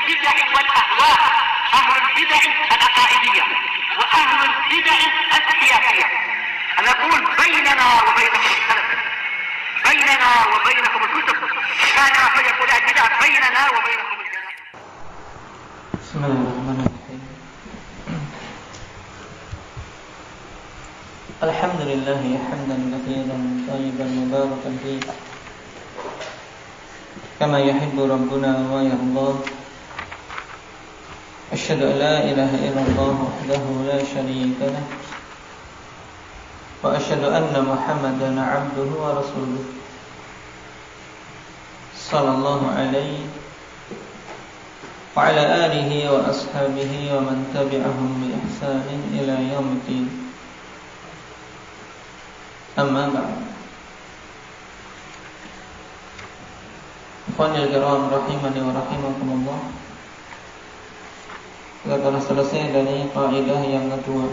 البدع والأهواء، أهل البدع العقائدية وأهل البدع السياسية. أنا أقول بيننا وبينكم السلف، بيننا وبينكم الكتب، كان فيقول البدع بيننا وبينكم الجنة. بسم الله الرحمن الرحيم. الحمد لله حمدا كثيرا طيبا مباركا فيه كما يحب ربنا ويرضى. أشهد أن لا إله إلا الله وحده لا شريك له، وأشهد أن محمدا عبده ورسوله صلى الله عليه وعلى آله وأصحابه ومن تبعهم بإحسان إلى يوم الدين. أما بعد، ikhwanil kiram rahimani wa rahimakumullah. Kita telah selesai dari kaidah yang kedua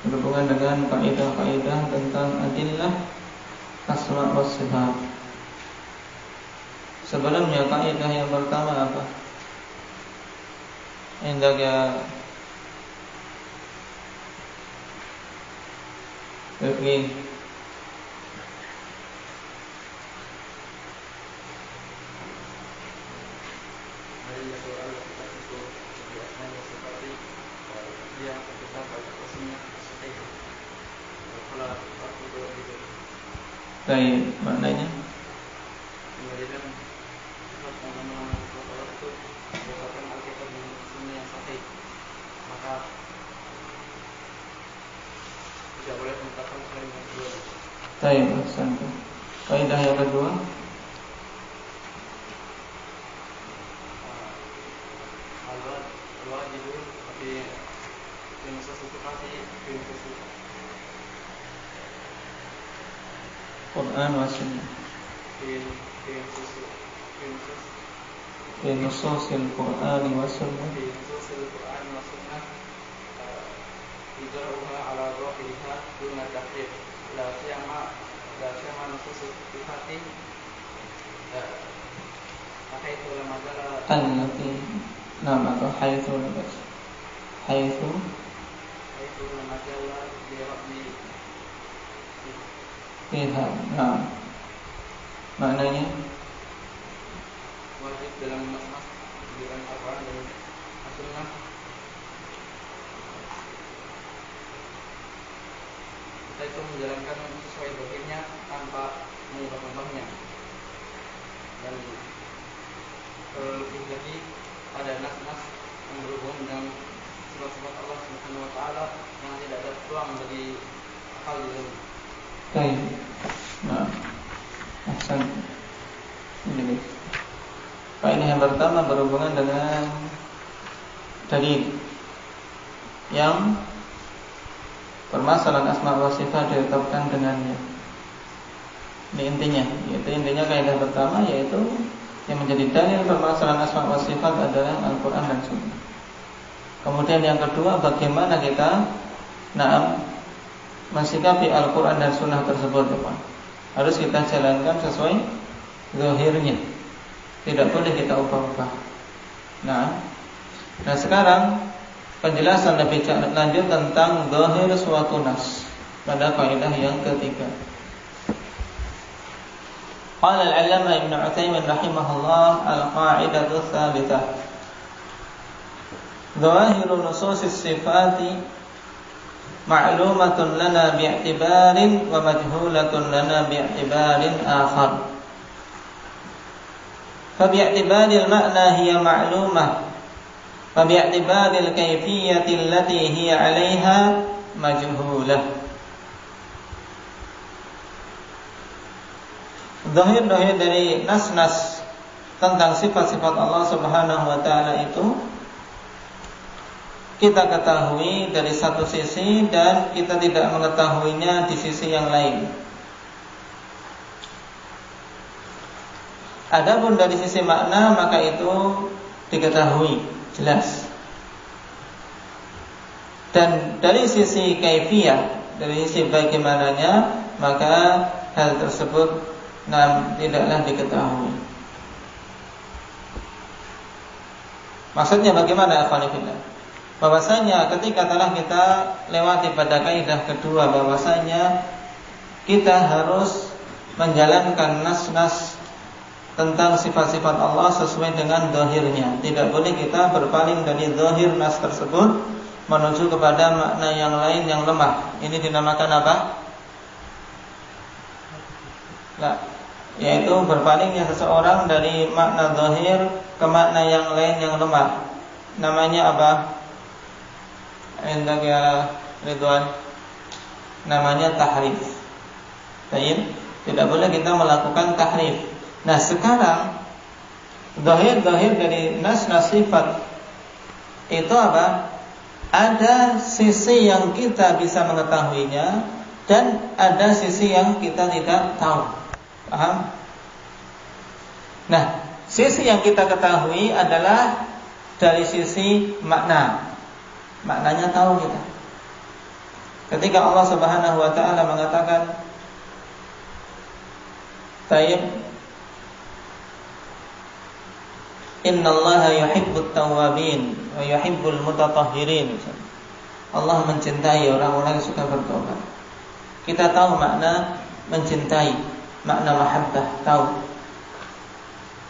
berhubungan dengan kaidah-kaidah tentang adillah asma wa sifat. Sebelumnya kaidah yang pertama apa? Indahnya Oke. Baik, maknanya tidak boleh menetapkan selain yang kedua. Baik, santai. Kaidah yang kedua, al-wajib fi nusus sifati fi nusus Quran wa sunnah fi nusus al-Quran wa sunnah ijaruha ala dhahiriha duna tahrif la siyama nusus sifati haitsu la majala allati nama atau haitsu la majala bi rabbi fiha. Nah, maknanya wajib dalam mas-mas dengan Al-Quran dan As-Sunnah kita itu menjalankan sesuai dohirnya tanpa mengubah-ubahnya. Dan lebih lagi ada nas-nas yang berhubungan dengan sifat-sifat Allah Subhanahu wa taala yang tidak ada peluang bagi akal di dalam. Baik. Nah, ahsan. Ini. Kaidah yang pertama berhubungan dengan dalil yang permasalahan asma wa sifat ditetapkan dengannya. Ini intinya, intinya kaidah pertama yaitu yang menjadi dalil permasalahan asma wa sifat adalah Al-Quran dan Sunnah. Kemudian yang kedua, bagaimana kita mensikapi Al-Quran dan Sunnah tersebut, teman. Harus kita jalankan sesuai zahirnya, tidak boleh kita ubah-ubah. Nah sekarang penjelasan lebih lanjut tentang zahir suatu nas pada kaidah yang ketiga. Qala al-'allama Ibnu Utsaimin rahimahullah, al-qa'idatu tsalitsah zahiru nususis sifati ma'lumatun lana bi'tibarin wa majhulatun lana bi'tibarin akhar. Fa bi'tibaril ma'na hiya ma'lumah wa bi'tibaril kayfiyyati allati hiya 'alayha majhulah. Zahir-zahir dari nas-nas tentang sifat-sifat Allah Subhanahu wa taala itu kita ketahui dari satu sisi dan kita tidak mengetahuinya di sisi yang lain. Adapun dari sisi makna maka itu diketahui jelas. Dan dari sisi kaifiyah, dari sisi bagaimananya, maka hal tersebut tidaklah diketahui. Maksudnya bagaimana akhwani fillah? Bahwasanya ketika telah kita lewati pada kaidah kedua bahwasanya kita harus menjalankan nas-nas tentang sifat-sifat Allah sesuai dengan zahirnya. Tidak boleh kita berpaling dari zahir nas tersebut menuju kepada makna yang lain yang lemah. Ini dinamakan apa? Yaitu berpalingnya seseorang dari makna zahir ke makna yang lain yang lemah. Namanya apa? Indak ya Ridwan. Namanya tahrif. Baik, tidak boleh kita melakukan tahrif. Nah, sekarang zahir-zahir dari nas-nas sifat itu apa? Ada sisi yang kita bisa mengetahuinya dan ada sisi yang kita tidak tahu. Paham? Nah, sisi yang kita ketahui adalah dari sisi makna. Maknanya tahu kita. Ketika Allah Subhanahu wa taala mengatakan Tayyib Innallaha yuhibbut tawwabin wa yuhibbul mutatahhirin. Allah mencintai orang-orang yang suka bertobat. Kita tahu makna mencintai, makna mahabbah, tahu.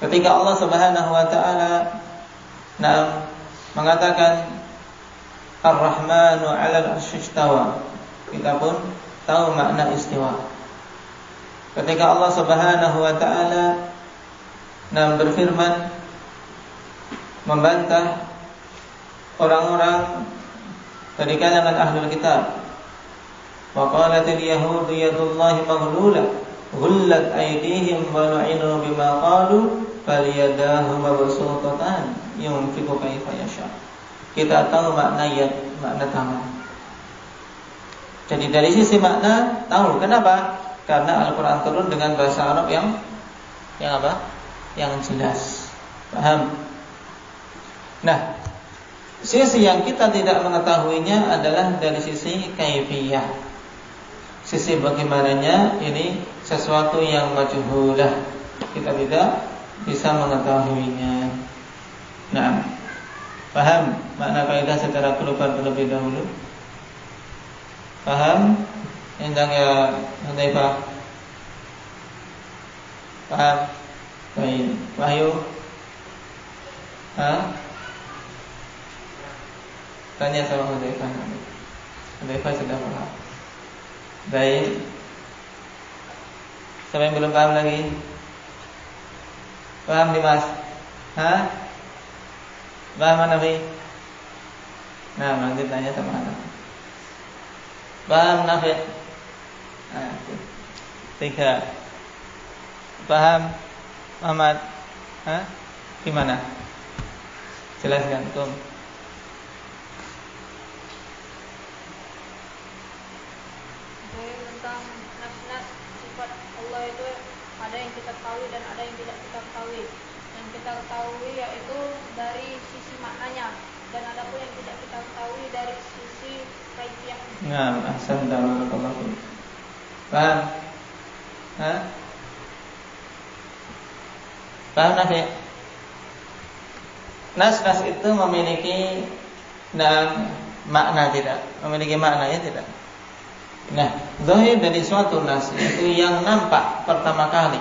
Ketika Allah Subhanahu wa taala mengatakan Ar-Rahmanu 'alal 'arsy istawa, kita pun tahu makna istiwa. Ketika Allah Subhanahu wa taala berfirman membantah orang-orang dari kalangan ahlul kitab, wa qalatil yahudu yadullahi maghlulah ghullat aydihim wa lu'inu bima qalu bal yadahu mabsuutatan yunfiqu kaifa yasha. Kita tahu makna yad, makna tangan. Jadi dari sisi makna tahu. Kenapa? Karena Al-Quran turun dengan bahasa Arab yang apa? Yang jelas. Paham? Nah, sisi yang kita tidak mengetahuinya adalah dari sisi kaifiyah. Sisi bagaimananya ini sesuatu yang majhulah. Kita tidak bisa mengetahuinya. Nah, paham makna kaidah secara global terlebih dahulu? Paham? Endang ya Hudzaifah. Paham? Baik. Wahyu? Tanya sama Hudzaifah. Hudzaifah sudah paham. Baik. Siapa yang belum paham lagi? Paham Dimas? Paham Nabi? Nah, nanti tanya sama anak. Paham Nabi? Tiga. Paham Muhammad? Gimana? Jelaskan Kum. Tentang nas-nas sifat Allah itu ada yang kita ketahui dan ada yang tidak kita ketahui. Yang kita ketahui yaitu dari sisi maknanya, dan ada pun yang tidak kita ketahui dari sisi kaifiyahnya. Nah, ahsan barakallahu. Paham? Paham Nafi? Nas-nas itu memiliki makna tidak? Memiliki makna ya tidak? Nah, zahir dari suatu nas itu yang nampak pertama kali,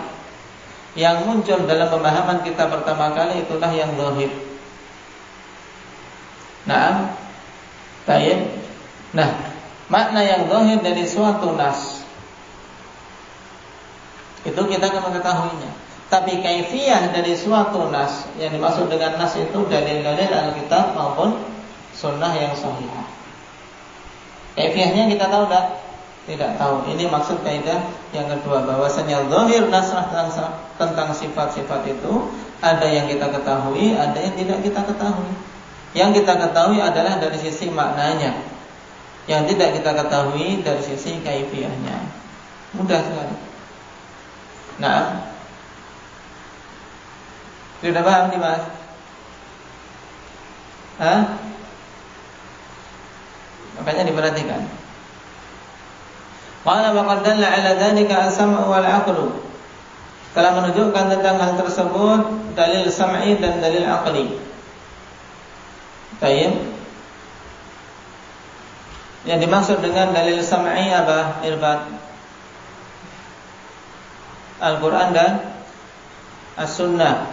yang muncul dalam pemahaman kita pertama kali, itulah yang zahir. Nah, baik. Nah, makna yang zahir dari suatu nas itu kita akan mengetahuinya. Tapi kaifiyah dari suatu nas, yang dimaksud dengan nas itu dalil-dalil Alkitab maupun sunnah yang sahihah. Kaifiyahnya kita tahu tak? Tidak tahu. Ini maksud kaidah yang kedua, bahwasanya zahir nas tentang sifat-sifat itu ada yang kita ketahui, ada yang tidak kita ketahui. Yang kita ketahui adalah dari sisi maknanya, yang tidak kita ketahui dari sisi kaifiyahnya. Mudah sekali. Nah, sudah paham Dimas? Makanya diperhatikan. Qala wa qad dalla 'ala dzalika as-sam'u wal 'aqlu. Telah menunjukkan tentang hal tersebut dalil sam'i dan dalil aqli. Tayyib. Yang dimaksud dengan dalil sam'i apa? Irfan. Al-Quran dan As-Sunnah.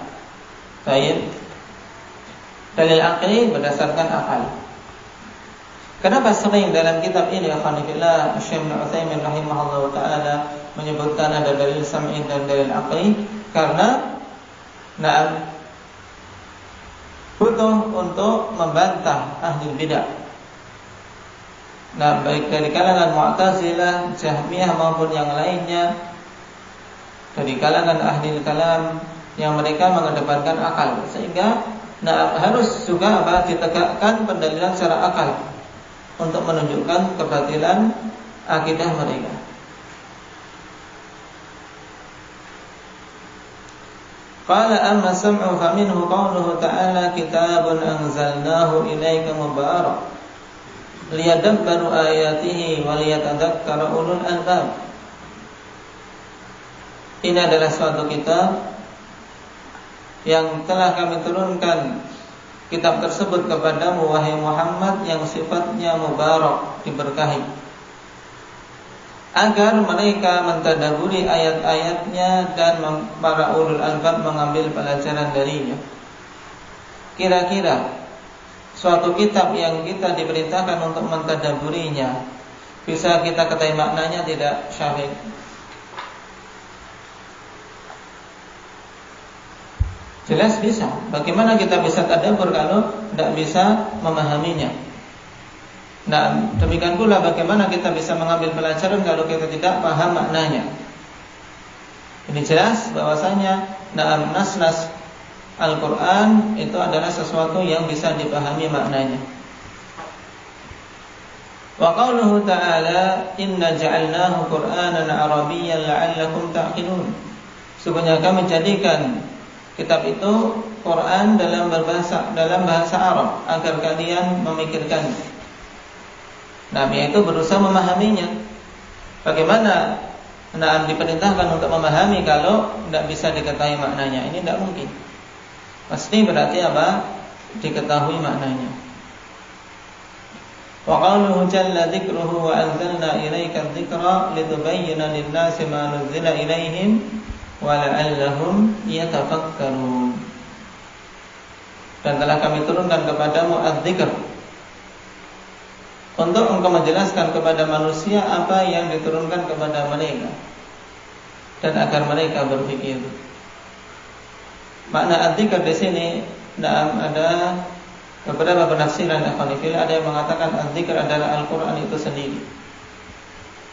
Tayyib. Dalil aqli berdasarkan akal. Kenapa sering dalam kitab ini Alhamdulillah Syekh Ibnu Utsaimin rahimahullah taala menyebutkan ada dalil sam'i dan dalil aqli? Karena butuh untuk membantah ahli bidah. Baik dari kalangan Mu'tazilah, Jahmiyah maupun yang lainnya, dari kalangan ahli kalam yang mereka mengedepankan akal, sehingga harus juga ditegakkan pendalilan secara akal untuk menunjukkan kebatilan akidah mereka. Qala amma sam'u faminhu qawluhu ta'ala kitabun anzalnahu ilaika mubarak liyadabbaru ayatihi wa liyatadzakkara ulul albab. Ini adalah suatu kitab yang telah kami turunkan kitab tersebut kepadamu wahai Muhammad yang sifatnya mubarak, diberkahi, agar mereka mentadabburi ayat-ayatnya dan para ulul albab mengambil pelajaran darinya. Kira-kira suatu kitab yang kita diperintahkan untuk mentadabburinya bisa kita ketahui maknanya tidak, Syafiq? Jelas bisa. Bagaimana kita bisa tadabbur kalau tidak bisa memahaminya? Nah, demikian pula bagaimana kita bisa mengambil pelajaran kalau kita tidak paham maknanya? Ini jelas bahwasanya nas-nas Al-Quran itu adalah sesuatu yang bisa dipahami maknanya. Wa qauluhu ta'ala inna ja'alnahu Qur'anan Arabiyyan la'allakum ta'qilun. Sesungguhnya kami jadikan kitab itu Quran dalam bahasa Arab agar kalian memikirkannya. Yaitu berusaha memahaminya. Bagaimana diperintahkan untuk memahami kalau tidak bisa diketahui maknanya? Ini tidak mungkin. Pasti berarti apa? Diketahui maknanya. Wa qauluhu jalla dzikruhu wa anzalna ilaika dzikra litubayyana lin-nasi ma nuzila ilaihim wala'allahum yatafakkarun. Dan telah kami turunkan kepadamu az-zikr untuk engkau menjelaskan kepada manusia apa yang diturunkan kepada mereka dan agar mereka berpikir. Makna az-zikr di sini ada beberapa penafsiran. Ada yang mengatakan az-zikr adalah Al-Quran itu sendiri.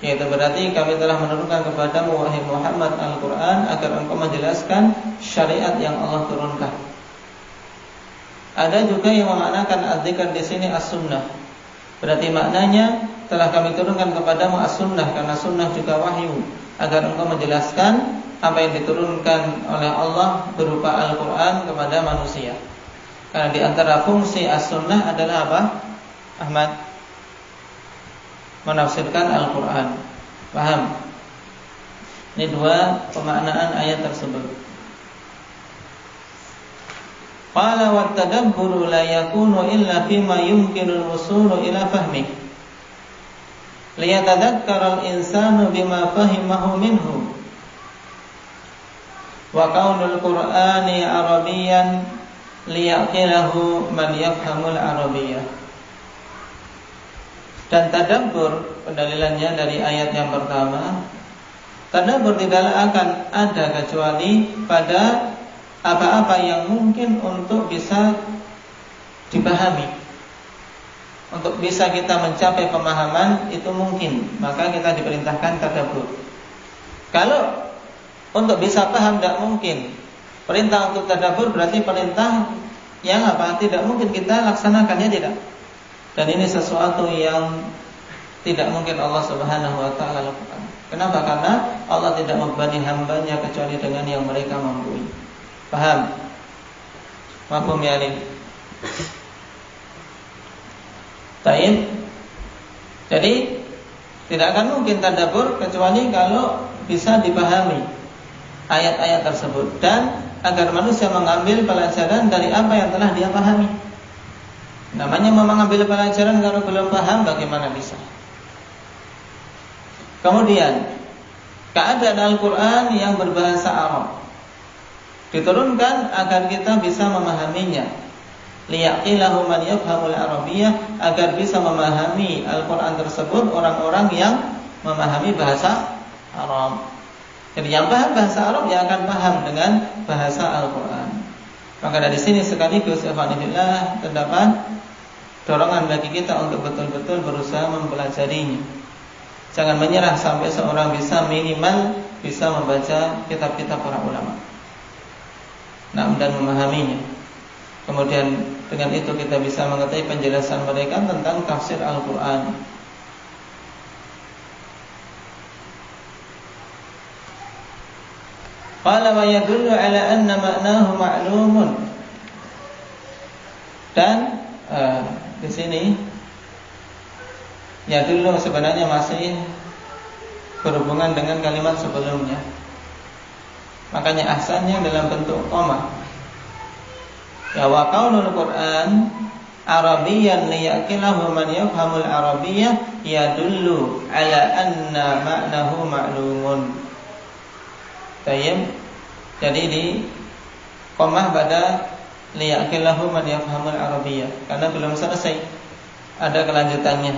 Yaitu berarti kami telah menurunkan kepadamu wahai Muhammad Al-Quran agar engkau menjelaskan syariat yang Allah turunkan. Ada juga yang memaknakan az-zikr di sini as-sunnah. Berarti maknanya telah kami turunkan kepadamu as-sunnah, karena sunnah juga wahyu, agar engkau menjelaskan apa yang diturunkan oleh Allah berupa Al-Quran kepada manusia. Karena di antara fungsi as-sunnah adalah apa, Ahmad? Menafsirkan Al-Quran. Paham? Ini dua pemaknaan ayat tersebut. Qala wa tadabburu la yakunu illa fima yumkinu al-wusulu ila fahmi. Liyatadhakkara al-insanu bima fahimahu minhu. Wa kaunul Qur'ani Arabiyyan liyaqilahu man yafhamul Arabiyyah. Dan tadabbur pendalilannya dari ayat yang pertama, tadabbur tidaklah akan ada kecuali pada apa-apa yang mungkin untuk bisa dipahami, untuk bisa kita mencapai pemahaman itu mungkin, maka kita diperintahkan tadabbur. Kalau untuk bisa paham tidak mungkin, perintah untuk tadabbur berarti perintah yang apa? Tidak mungkin kita laksanakannya, tidak. Dan ini sesuatu yang tidak mungkin Allah Subhanahu wa ta'ala lakukan. Kenapa? Karena Allah tidak membebani hambanya kecuali dengan yang mereka mampu. Paham? Mafhum ya ini? Taib. Jadi tidak akan mungkin tadabbur kecuali kalau bisa dipahami ayat-ayat tersebut, dan agar manusia mengambil pelajaran dari apa yang telah dia pahami. Namanya mengambil pelajaran kalau belum paham bagaimana bisa. Kemudian keadaan Al-Quran yang berbahasa Arab diturunkan agar kita bisa memahaminya. Liyaqilahu man yafhamul Arabiyyah, agar bisa memahami Al-Quran tersebut orang-orang yang memahami bahasa Arab. Jadi yang paham bahasa Arab yang akan paham dengan bahasa Al-Quran. Maka dari sini sekaligus ikhwanillah terdapat dorongan bagi kita untuk betul-betul berusaha mempelajarinya. Jangan menyerah sampai seorang bisa minimal bisa membaca kitab-kitab para ulama, dan memahaminya. Kemudian dengan itu kita bisa mengetahui penjelasan mereka tentang tafsir Al-Quran. Qala wa yadullu ala anna ma'nahu ma'lumun. Dan di sini yadullu sebenarnya masih berhubungan dengan kalimat sebelumnya. Makanya ahsannya dalam bentuk koma. Ya wa qaulul Qur'an Arabiyyan liyaqilahu man yafhamul Arabiyyah yadullu ala anna ma'nahu ma'lumun. Tayyib. Jadi di komah pada liyaqilahu man yafhamul Arabiyyah, karena belum selesai, ada kelanjutannya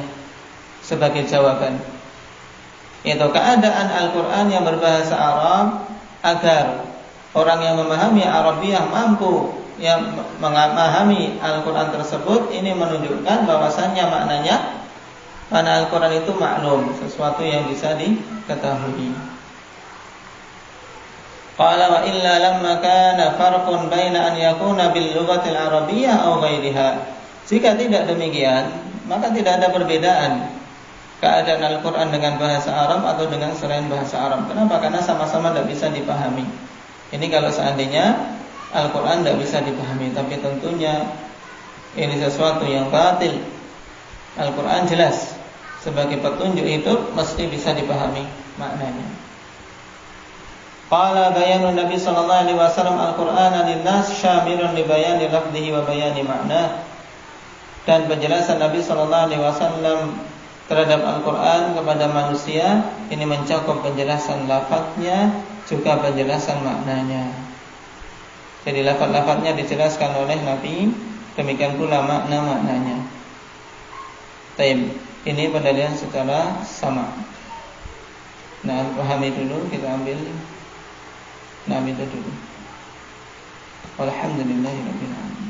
sebagai jawaban. Itu keadaan Al-Qur'an yang berbahasa Arab agar orang yang memahami Arabiyyah mampu yang memahami Al-Quran tersebut. Ini menunjukkan bahwasannya makna Al-Quran itu maklum, sesuatu yang bisa diketahui. Qala wa illa lamma kana farqun baina an yakuna bil lughatil arabiyyah aw ghairiha. Jika tidak demikian, maka tidak ada perbedaan keadaan Al-Quran dengan bahasa Arab atau dengan selain bahasa Arab. Kenapa? Karena sama-sama tidak bisa dipahami. Ini kalau seandainya Al-Quran tidak bisa dipahami, tapi tentunya ini sesuatu yang batil. Al-Quran jelas sebagai petunjuk hidup, mesti bisa dipahami maknanya. Qala bayanun Nabi sallallahu alaihi wasallam Al-Qur'ana lin-nas syamilun li bayani lafdhihi wa bayani ma'na. Dan penjelasan Nabi sallallahu alaihi wasallam terhadap Al-Quran kepada manusia ini mencakup penjelasan lafadznya juga penjelasan maknanya. Jadi lafaz-lafaznya dijelaskan oleh Nabi, demikian pula makna-maknanya. Baik, ini pendalilan secara sama. Nah, pahami dulu, kita ambil. Nah, itu dulu. Alhamdulillahirabbil alamin.